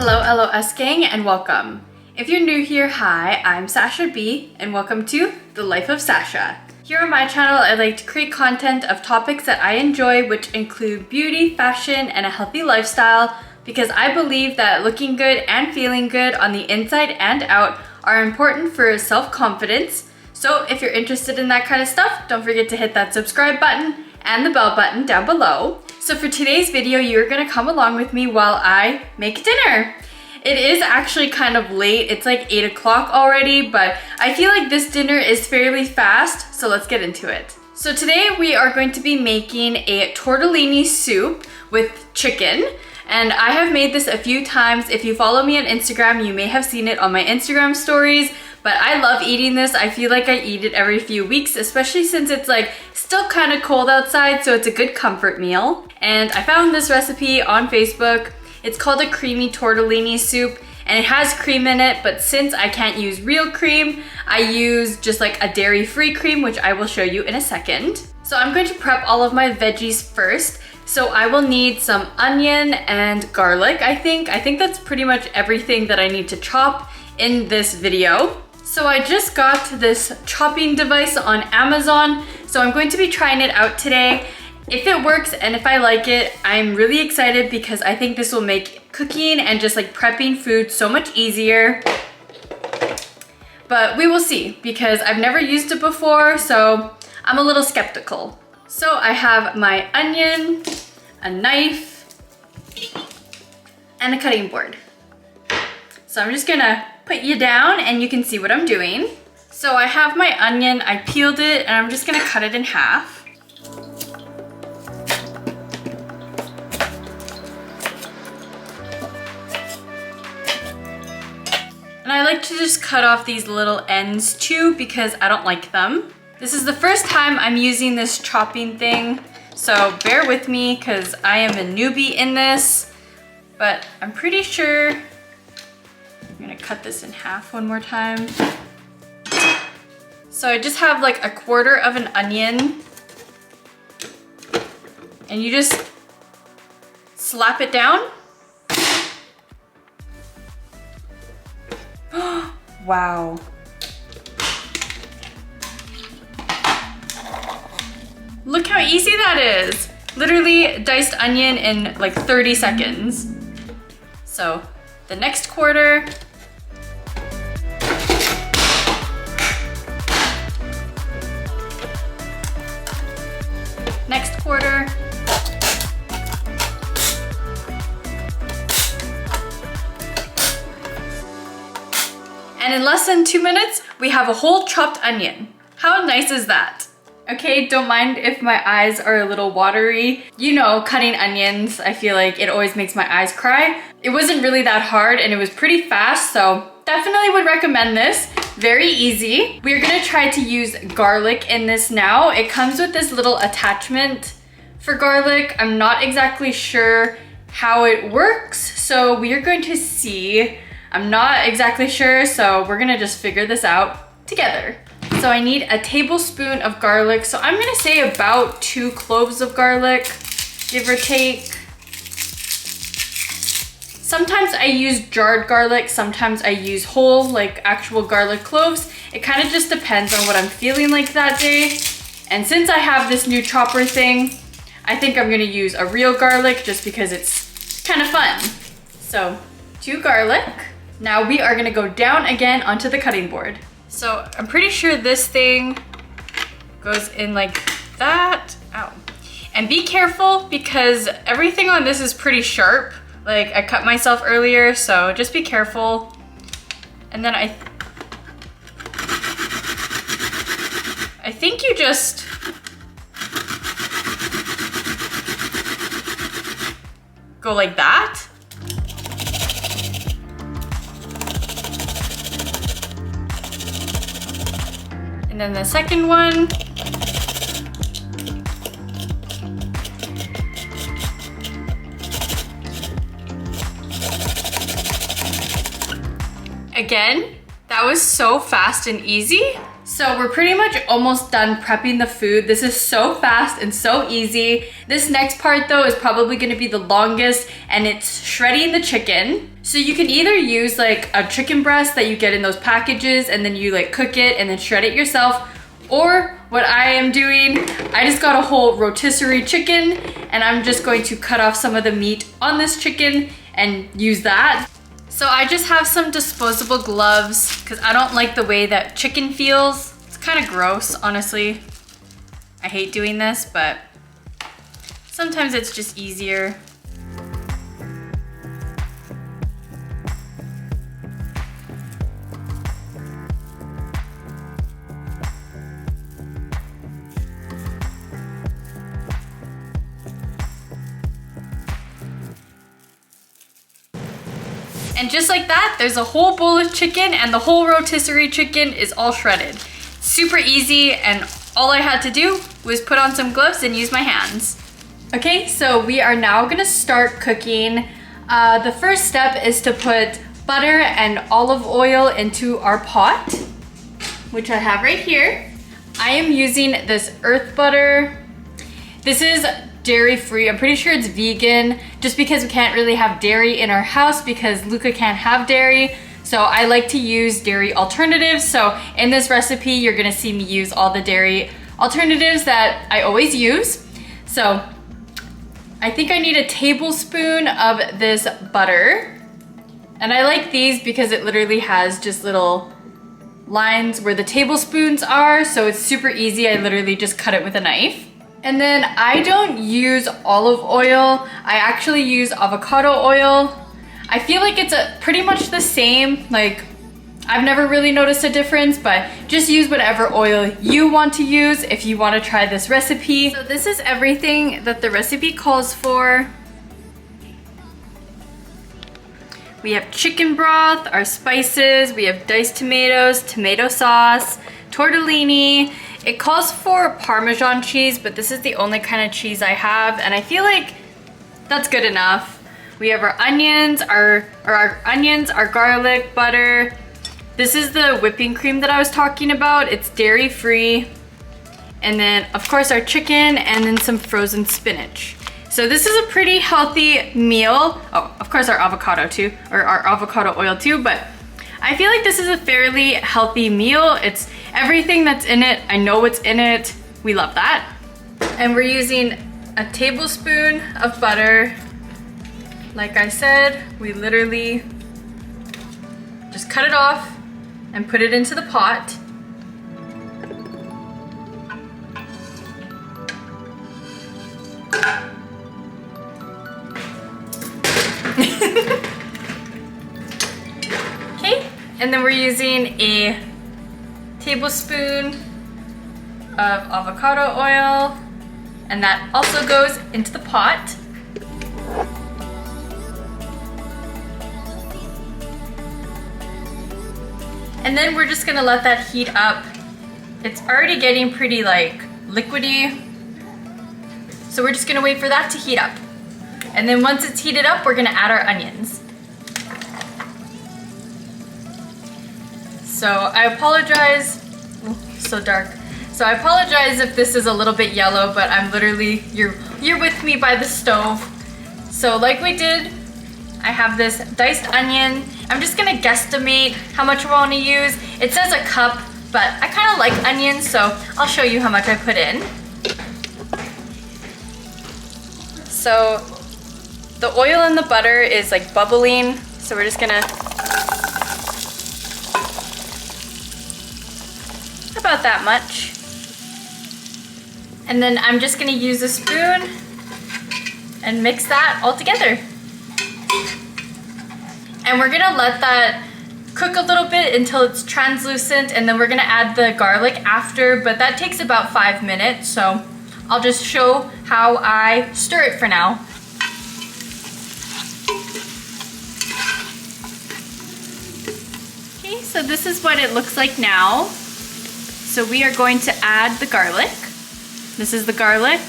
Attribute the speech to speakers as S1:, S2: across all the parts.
S1: Hello LOS gang and welcome. If you're new here, hi, I'm Sasha B and welcome to The Life of Sacha. Here on my channel, I like to create content of topics that I enjoy, which include beauty, fashion, and a healthy lifestyle, because I believe that looking good and feeling good on the inside and out are important for self-confidence. So if you're interested in that kind of stuff, don't forget to hit that subscribe button and the bell button down below. So for today's video, you're gonna come along with me while I make dinner. It is actually kind of late. It's like 8 o'clock already, but I feel like this dinner is fairly fast, so let's get into it. So today we are going to be making a tortellini soup with chicken. And I have made this a few times. If you follow me on Instagram, you may have seen it on my Instagram stories, but I love eating this. I feel like I eat it every few weeks, especially since it's like still kind of cold outside, so it's a good comfort meal. And I found this recipe on Facebook. It's called a creamy tortellini soup, and it has cream in it, but since I can't use real cream, I use just like a dairy-free cream, which I will show you in a second. So I'm going to prep all of my veggies first. So I will need some onion and garlic, I think. That's pretty much everything that I need to chop in this video. So I just got this chopping device on Amazon, so I'm going to be trying it out today. If it works and if I like it, I'm really excited because I think this will make cooking and just like prepping food so much easier. But we will see because I've never used it before, so I'm a little skeptical. So I have my onion, a knife, and a cutting board. So I'm just gonna put you down and you can see what I'm doing. So I have my onion, I peeled it, and I'm just gonna cut it in half. And I like to just cut off these little ends too because I don't like them. This is the first time I'm using this chopping thing, so bear with me because I am a newbie in this, but I'm pretty sure I'm gonna cut this in half one more time. So I just have like a quarter of an onion, and you just slap it down. Wow. Look how easy that is. Literally diced onion in like 30 seconds. So the next quarter. Next quarter. And in less than 2 minutes, we have a whole chopped onion. How nice is that? Okay, don't mind if my eyes are a little watery. You know, cutting onions, I feel like it always makes my eyes cry. It wasn't really that hard and it was pretty fast, so definitely would recommend this. Very easy. We're gonna try to use garlic in this now. It comes with this little attachment for garlic. I'm not exactly sure how it works, so we are going to see. I'm not exactly sure, so we're gonna just figure this out together. So I need a tablespoon of garlic. So I'm gonna say about 2 cloves of garlic, give or take. Sometimes I use jarred garlic, sometimes I use whole, like actual garlic cloves. It kind of just depends on what I'm feeling like that day. And since I have this new chopper thing, I think I'm gonna use a real garlic just because it's kind of fun. So 2 garlic. Now we are gonna go down again onto the cutting board. So I'm pretty sure this thing goes in like that. Ow. And be careful because everything on this is pretty sharp. Like I cut myself earlier, so just be careful. And then I think you just go like that. And then the second one. Again, that was so fast and easy. So we're pretty much almost done prepping the food. This is so fast and so easy. This next part though is probably gonna be the longest, and it's shredding the chicken. So you can either use like a chicken breast that you get in those packages and then you like cook it and then shred it yourself. Or what I am doing, I just got a whole rotisserie chicken and I'm just going to cut off some of the meat on this chicken and use that. So I just have some disposable gloves because I don't like the way that chicken feels. It's kind of gross, honestly. I hate doing this, but sometimes it's just easier. And just like that, there's a whole bowl of chicken and the whole rotisserie chicken is all shredded. Super easy, and all I had to do was put on some gloves and use my hands. Okay, so we are now gonna start cooking. The first step is to put butter and olive oil into our pot, which I have right here. I am using this earth butter. This is dairy-free. I'm pretty sure it's vegan, just because we can't really have dairy in our house because Luca can't have dairy. So I like to use dairy alternatives. So in this recipe, you're gonna see me use all the dairy alternatives that I always use. So I think I need a tablespoon of this butter. And I like these because it literally has just little lines where the tablespoons are. So it's super easy. I literally just cut it with a knife. And then I don't use olive oil. I actually use avocado oil. I feel like it's pretty much the same. Like, I've never really noticed a difference, but just use whatever oil you want to use if you want to try this recipe. So this is everything that the recipe calls for. We have chicken broth, our spices, we have diced tomatoes, tomato sauce, tortellini. It calls for Parmesan cheese, but this is the only kind of cheese I have, and I feel like that's good enough. We have our onions, our garlic, butter. This is the whipping cream that I was talking about. It's dairy-free. And then, of course, our chicken, and then some frozen spinach. So this is a pretty healthy meal. Oh, of course, our avocado too, or our avocado oil too, but I feel like this is a fairly healthy meal. It's everything that's in it. I know what's in it. We love that. And we're using a tablespoon of butter. Like I said, we literally just cut it off and put it into the pot. Okay, and then we're using a tablespoon of avocado oil, and that also goes into the pot. And then we're just gonna let that heat up. It's already getting pretty like liquidy, so we're just gonna wait for that to heat up. And then once it's heated up, we're gonna add our onions. So I apologize, so dark. So I apologize if this is a little bit yellow, but I'm literally, you're with me by the stove. So like we did, I have this diced onion. I'm just gonna guesstimate how much we wanna use. It says a cup, but I kinda like onions, so I'll show you how much I put in. So the oil and the butter is like bubbling, so we're just gonna, about that much. And then I'm just gonna use a spoon and mix that all together. And we're gonna let that cook a little bit until it's translucent, and then we're gonna add the garlic after, but that takes about 5 minutes, so I'll just show how I stir it for now. Okay, so this is what it looks like now. So we are going to add the garlic. This is the garlic.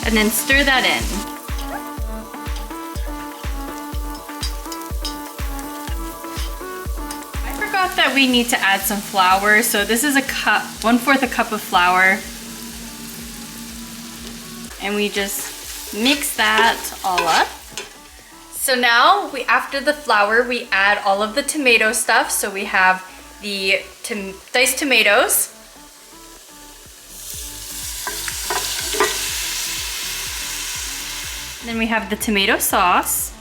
S1: And then stir that in. I forgot that we need to add some flour. So this is a cup, 1/4 a cup of flour. And we just mix that all up. So now, after the flour, we add all of the tomato stuff. So we have the diced tomatoes. Then we have the tomato sauce.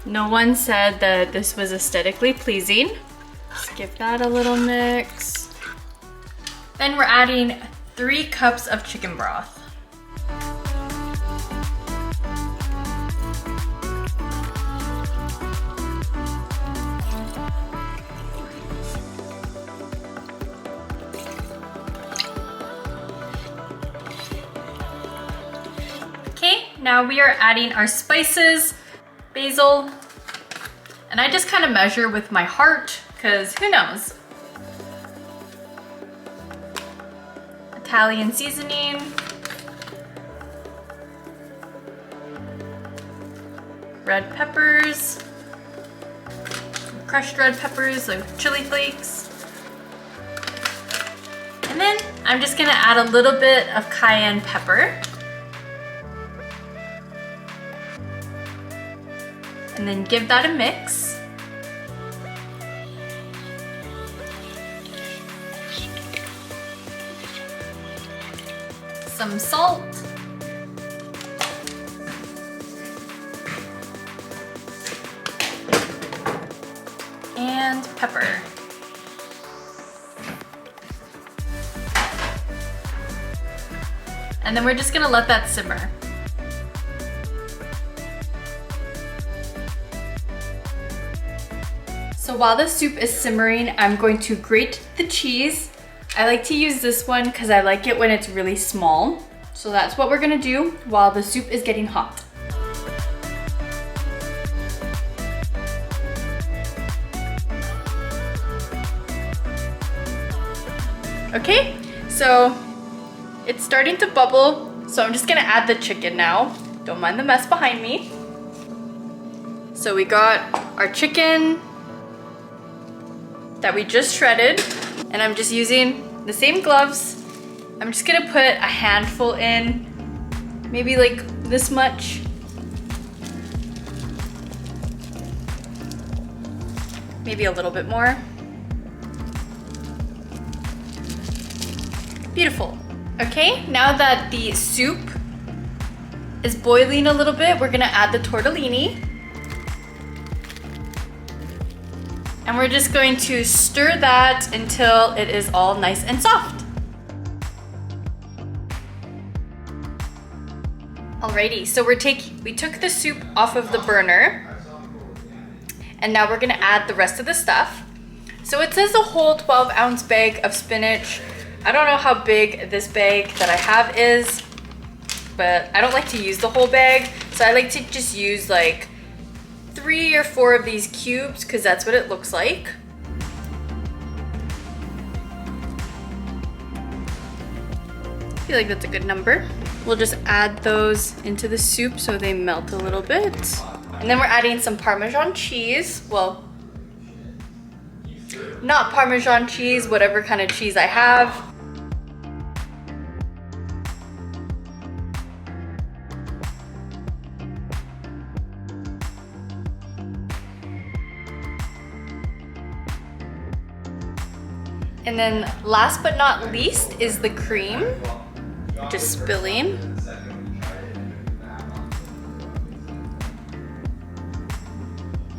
S1: No one said that this was aesthetically pleasing. Just give that a little mix. Then we're adding 3 cups of chicken broth. Okay, now we are adding our spices, basil, and I just kind of measure with my heart, because who knows? Italian seasoning, red peppers, crushed red peppers, like chili flakes. And then I'm just gonna add a little bit of cayenne pepper. And then give that a mix. Some salt. And pepper. And then we're just gonna let that simmer. So while the soup is simmering, I'm going to grate the cheese. I like to use this one because I like it when it's really small. So that's what we're gonna do while the soup is getting hot. Okay, so it's starting to bubble, so I'm just gonna add the chicken now. Don't mind the mess behind me. So we got our chicken that we just shredded, and I'm just using the same gloves. I'm just gonna put a handful in, maybe like this much. Maybe a little bit more. Beautiful. Okay, now that the soup is boiling a little bit, we're gonna add the tortellini. And we're just going to stir that until it is all nice and soft. Alrighty, so we took the soup off of the burner, and now we're gonna add the rest of the stuff. So it says a whole 12-ounce bag of spinach. I don't know how big this bag that I have is, but I don't like to use the whole bag. So I like to just use like 3 or 4 of these cubes, because that's what it looks like. I feel like that's a good number. We'll just add those into the soup so they melt a little bit. And then we're adding some Parmesan cheese. Well, not Parmesan cheese, whatever kind of cheese I have. And then last but not least is the cream, just spilling.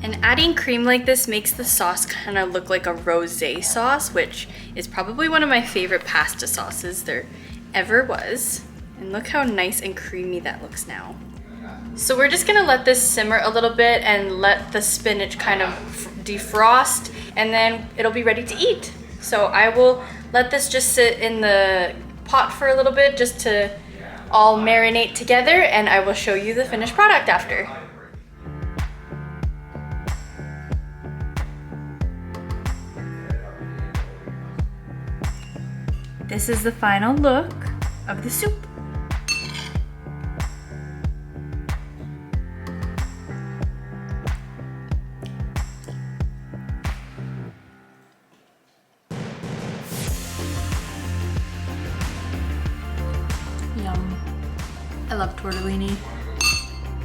S1: And adding cream like this makes the sauce kind of look like a rosé sauce, which is probably one of my favorite pasta sauces there ever was. And look how nice and creamy that looks now. So we're just gonna let this simmer a little bit and let the spinach kind of defrost, and then it'll be ready to eat. So I will let this just sit in the pot for a little bit just to all marinate together, and I will show you the finished product after. This is the final look of the soup. I love tortellini.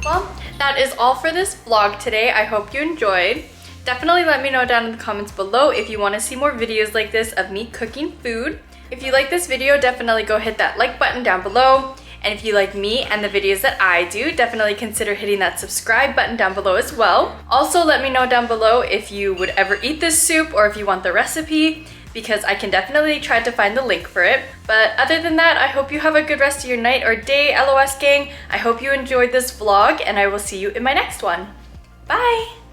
S1: Well, that is all for this vlog today. I hope you enjoyed. Definitely let me know down in the comments below if you want to see more videos like this of me cooking food. If you like this video, definitely go hit that like button down below. And if you like me and the videos that I do, definitely consider hitting that subscribe button down below as well. Also, let me know down below if you would ever eat this soup or if you want the recipe, because I can definitely try to find the link for it. But other than that, I hope you have a good rest of your night or day, LOS gang. I hope you enjoyed this vlog, and I will see you in my next one. Bye!